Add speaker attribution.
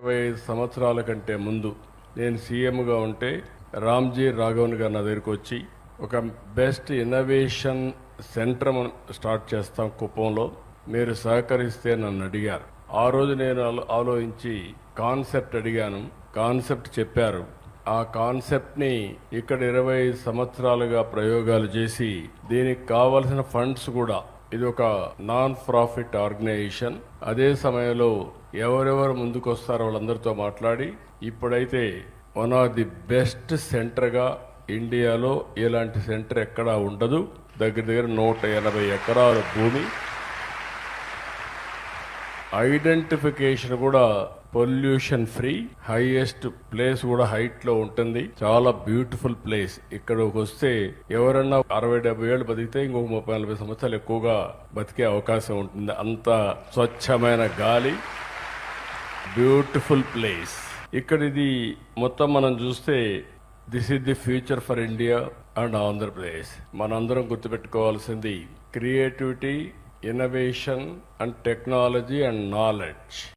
Speaker 1: 25 సంవత్సరాల కంటే ముందు నేను సీఎంగా ఉంటే రామ్జీ రాఘవన్ గారు నా దగ్గరికి వచ్చి ఒక బెస్ట్ ఇన్నోవేషన్ సెంటర్ స్టార్ట్ చేస్తాం కుప్పంలో, మీరు సహకరిస్తే నన్ను అడిగారు. ఆ రోజు నేను ఆలోచించి కాన్సెప్ట్ అడిగాను, కాన్సెప్ట్ చెప్పారు. ఆ కాన్సెప్ట్ని ఇక్కడ 25 సంవత్సరాలుగా ప్రయోగాలు చేసి దీనికి కావలసిన ఫండ్స్ కూడా, ఇది ఒక నాన్ ప్రాఫిట్ ఆర్గనైజేషన్. అదే సమయంలో ఎవరెవరు ముందుకు వస్తారో వాళ్ళందరితో మాట్లాడి ఇప్పుడైతే వన్ ఆఫ్ ది బెస్ట్ సెంటర్గా ఇండియాలో ఇలాంటి సెంటర్ ఎక్కడా ఉండదు. దగ్గర 180 ఎకరాల భూమి, ఐడెంటిఫికేషన్ కూడా పొల్యూషన్ ఫ్రీ, హైయెస్ట్ ప్లేస్ కూడా హైట్ లో ఉంటుంది. చాలా బ్యూటిఫుల్ ప్లేస్. ఇక్కడికి వస్తే ఎవరన్నా 60-70 ఏళ్ళు బతికితే ఇంకొక 30-40 సంవత్సరాలు ఎక్కువగా బతికే అవకాశం ఉంటుంది. అంత స్వచ్ఛమైన గాలి, బ్యూటిఫుల్ ప్లేస్. ఇక్కడ ఇది మొత్తం మనం చూస్తే this is the future for India and Andhra Pradesh. మనందరం గుర్తుపెట్టుకోవాల్సింది creativity, innovation and technology and knowledge.